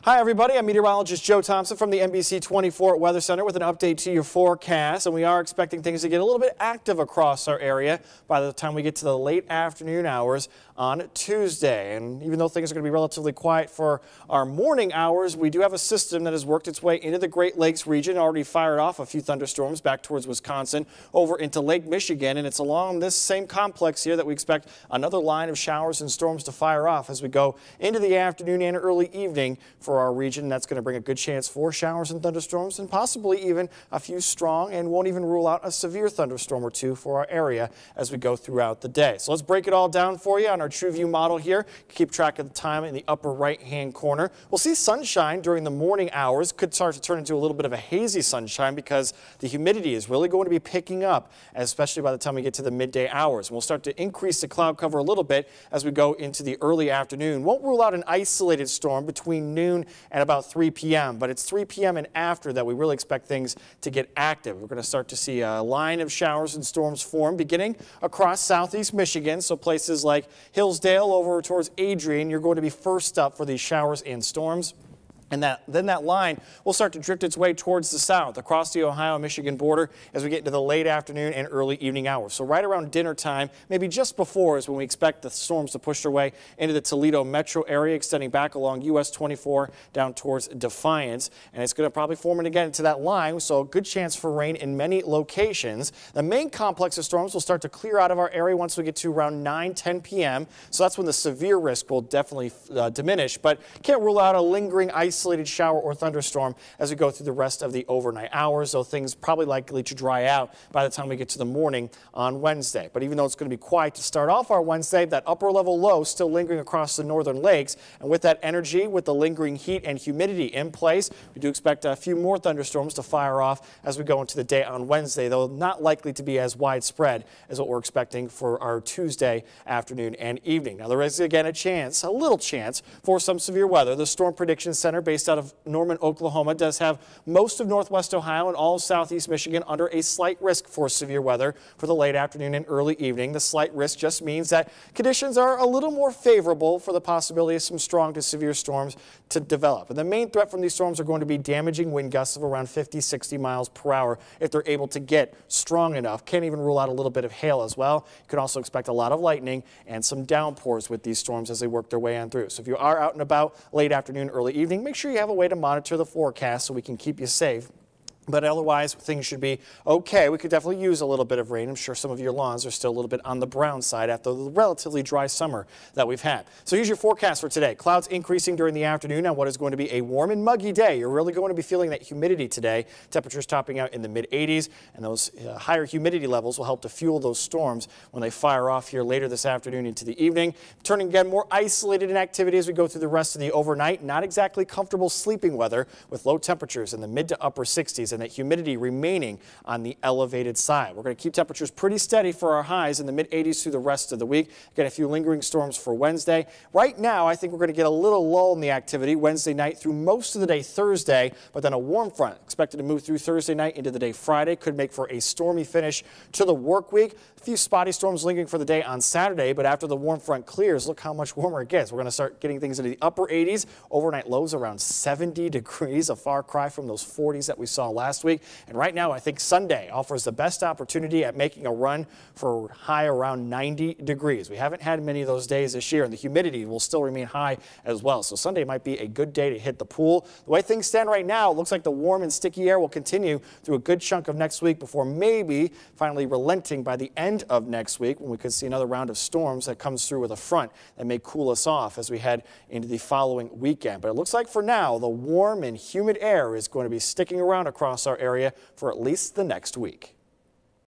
Hi everybody, I'm meteorologist Joe Thompson from the NBC 24 Weather Center with an update to your forecast, and we are expecting things to get a little bit active across our area by the time we get to the late afternoon hours on Tuesday. And even though things are going to be relatively quiet for our morning hours, we do have a system that has worked its way into the Great Lakes region, already fired off a few thunderstorms back towards Wisconsin over into Lake Michigan, and it's along this same complex here that we expect another line of showers and storms to fire off as we go into the afternoon and early evening for our region. That's going to bring a good chance for showers and thunderstorms and possibly even a few strong, and won't even rule out a severe thunderstorm or two for our area as we go throughout the day. So let's break it all down for you on our True View model here. Keep track of the time in the upper right hand corner. We'll see sunshine during the morning hours. Could start to turn into a little bit of a hazy sunshine because the humidity is really going to be picking up, especially by the time we get to the midday hours. We'll start to increase the cloud cover a little bit as we go into the early afternoon. Won't rule out an isolated storm between noon and about 3 p.m. But it's 3 p.m. and after that we really expect things to get active. We're going to start to see a line of showers and storms form beginning across southeast Michigan. So places like Hillsdale over towards Adrian, you're going to be first up for these showers and storms. And then that line will start to drift its way towards the south across the Ohio-Michigan border as we get into the late afternoon and early evening hours. So right around dinner time, maybe just before, is when we expect the storms to push their way into the Toledo metro area, extending back along US 24 down towards Defiance. And it's going to probably form it again into that line, so a good chance for rain in many locations. The main complex of storms will start to clear out of our area once we get to around 9-10 p.m. So that's when the severe risk will definitely diminish, but can't rule out a lingering isolated shower or thunderstorm as we go through the rest of the overnight hours, though things probably likely to dry out by the time we get to the morning on Wednesday. But even though it's going to be quiet to start off our Wednesday, that upper level low still lingering across the northern lakes, and with that energy, with the lingering heat and humidity in place, we do expect a few more thunderstorms to fire off as we go into the day on Wednesday, though not likely to be as widespread as what we're expecting for our Tuesday afternoon and evening. Now there is again a little chance for some severe weather. The Storm Prediction Center, based out of Norman, Oklahoma, does have most of northwest Ohio and all of southeast Michigan under a slight risk for severe weather for the late afternoon and early evening. The slight risk just means that conditions are a little more favorable for the possibility of some strong to severe storms to develop. And the main threat from these storms are going to be damaging wind gusts of around 50-60 miles per hour if they're able to get strong enough. Can't even rule out a little bit of hail as well. You can also expect a lot of lightning and some downpours with these storms as they work their way on through. So if you are out and about late afternoon, early evening, make sure you have a way to monitor the forecast so we can keep you safe. But otherwise, things should be okay. We could definitely use a little bit of rain. I'm sure some of your lawns are still a little bit on the brown side after the relatively dry summer that we've had. So here's your forecast for today. Clouds increasing during the afternoon on what is going to be a warm and muggy day. You're really going to be feeling that humidity today. Temperatures topping out in the mid-80s, and those higher humidity levels will help to fuel those storms when they fire off here later this afternoon into the evening. Turning again more isolated in activity as we go through the rest of the overnight. Not exactly comfortable sleeping weather with low temperatures in the mid to upper 60s. And that humidity remaining on the elevated side. We're going to keep temperatures pretty steady for our highs in the mid-80s through the rest of the week. Get a few lingering storms for Wednesday. Right now, I think we're going to get a little lull in the activity Wednesday night through most of the day Thursday, but then a warm front expected to move through Thursday night into the day Friday. Could make for a stormy finish to the work week. A few spotty storms lingering for the day on Saturday, but after the warm front clears, look how much warmer it gets. We're going to start getting things into the upper 80s. Overnight lows around 70 degrees, a far cry from those 40s that we saw last week. And right now, I think Sunday offers the best opportunity at making a run for high around 90 degrees. We haven't had many of those days this year, and the humidity will still remain high as well. So Sunday might be a good day to hit the pool. The way things stand right now, it looks like the warm and sticky air will continue through a good chunk of next week before maybe finally relenting by the end of next week, when we could see another round of storms that comes through with a front that may cool us off as we head into the following weekend. But it looks like for now, the warm and humid air is going to be sticking around across our area for at least the next week.